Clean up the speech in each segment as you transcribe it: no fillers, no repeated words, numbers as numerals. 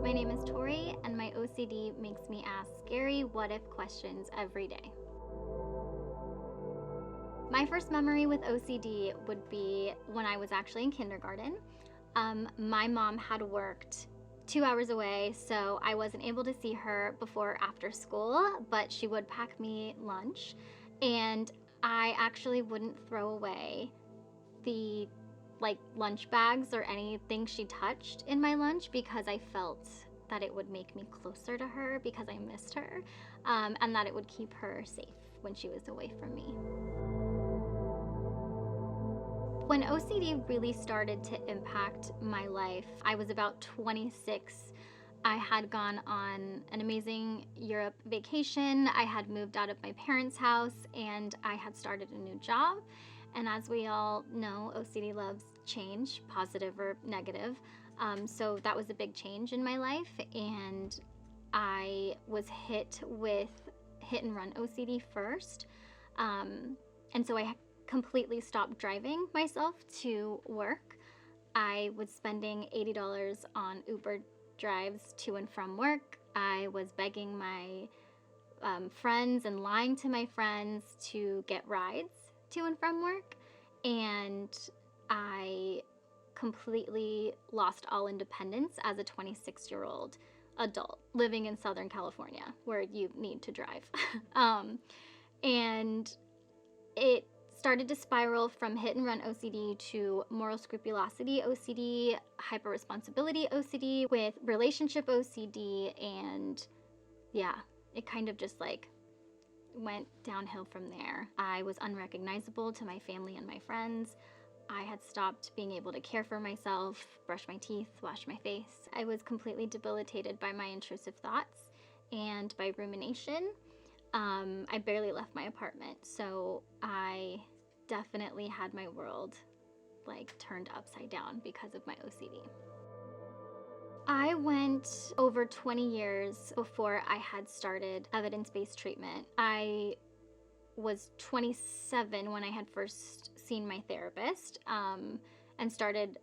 My name is Tori, and my OCD makes me ask scary what-if questions every day. My first memory with OCD would be when I was actually in kindergarten. My mom had worked 2 hours away, so I wasn't able to see her before or after school, but she would pack me lunch, and I actually wouldn't throw away the lunch bags or anything she touched in my lunch because I felt that it would make me closer to her because I missed her, and that it would keep her safe when she was away from me. When OCD really started to impact my life, I was about 26. I had gone on an amazing Europe vacation. I had moved out of my parents' house and I had started a new job. And as we all know, OCD loves change, positive or negative. So that was a big change in my life. And I was hit with hit and run OCD first. And so I completely stopped driving myself to work. I was spending $80 on Uber drives to and from work. I was begging my friends and lying to my friends to get rides to and from work. And I completely lost all independence as a 26-year-old adult living in Southern California where you need to drive. And it started to spiral from hit and run OCD to moral scrupulosity OCD, hyper responsibility OCD with relationship OCD, and yeah, it kind of just went downhill from there. I was unrecognizable to my family and my friends. I had stopped being able to care for myself, brush my teeth, wash my face. I was completely debilitated by my intrusive thoughts and by rumination. I barely left my apartment, so I definitely had my world turned upside down because of my OCD. I went over 20 years before I had started evidence-based treatment. I was 27 when I had first seen my therapist and started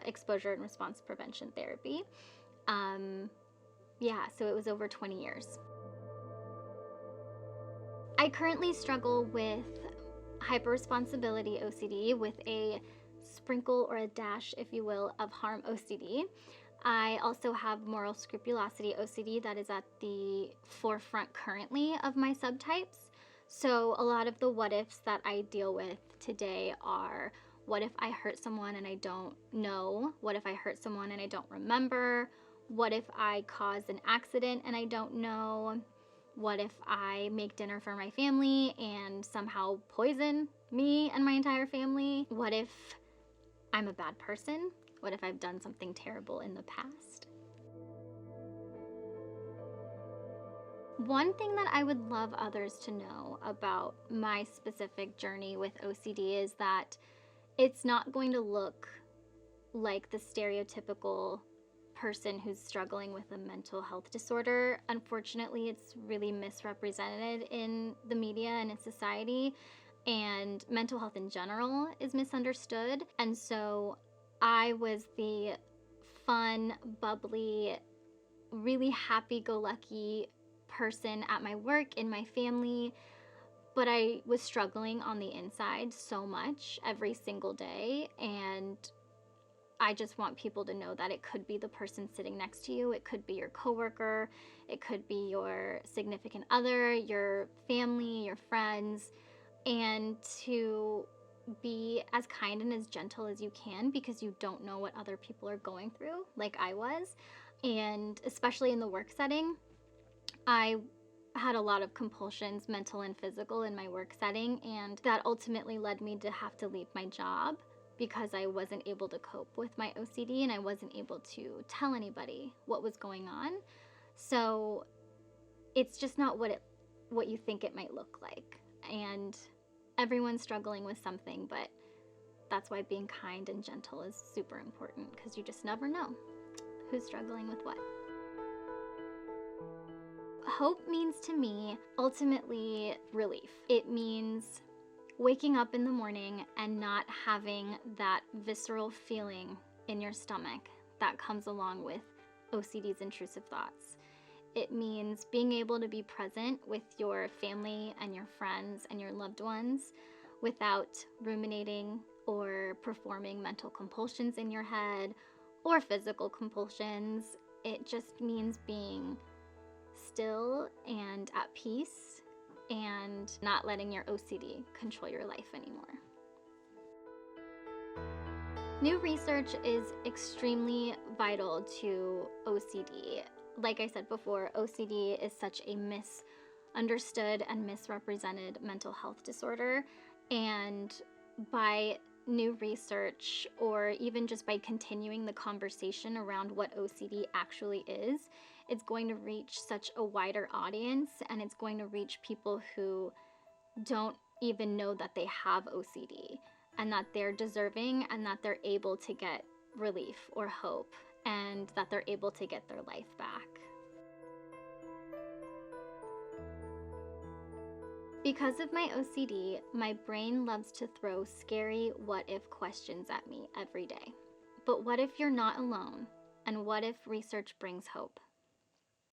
exposure and response prevention therapy. So it was over 20 years. I currently struggle with hyperresponsibility OCD with a sprinkle or a dash, if you will, of harm OCD. I also have moral scrupulosity OCD that is at the forefront currently of my subtypes. So a lot of the what ifs that I deal with today are, what if I hurt someone and I don't know? What if I hurt someone and I don't remember? What if I caused an accident and I don't know? What if I make dinner for my family and somehow poison me and my entire family? What if I'm a bad person? What if I've done something terrible in the past? One thing that I would love others to know about my specific journey with OCD is that it's not going to look like the stereotypical person who's struggling with a mental health disorder. Unfortunately, it's really misrepresented in the media and in society, and mental health in general is misunderstood. And so I was the fun, bubbly, really happy-go-lucky person at my work, in my family, but I was struggling on the inside so much every single day. And I just want people to know that it could be the person sitting next to you, it could be your coworker, it could be your significant other, your family, your friends, and to be as kind and as gentle as you can because you don't know what other people are going through, like I was. And especially in the work setting, I had a lot of compulsions, mental and physical, in my work setting, and that ultimately led me to have to leave my job because I wasn't able to cope with my OCD and I wasn't able to tell anybody what was going on. So it's just not what you think it might look like. And everyone's struggling with something, but that's why being kind and gentle is super important because you just never know who's struggling with what. Hope means to me ultimately relief. It means waking up in the morning and not having that visceral feeling in your stomach that comes along with OCD's intrusive thoughts. It means being able to be present with your family and your friends and your loved ones without ruminating or performing mental compulsions in your head or physical compulsions. It just means being still and at peace and not letting your OCD control your life anymore. New research is extremely vital to OCD. Like I said before, OCD is such a misunderstood and misrepresented mental health disorder. And by new research, or even just by continuing the conversation around what OCD actually is, it's going to reach such a wider audience, and it's going to reach people who don't even know that they have OCD and that they're deserving and that they're able to get relief or hope and that they're able to get their life back. Because of my OCD, my brain loves to throw scary what-if questions at me every day. But what if you're not alone? And what if research brings hope?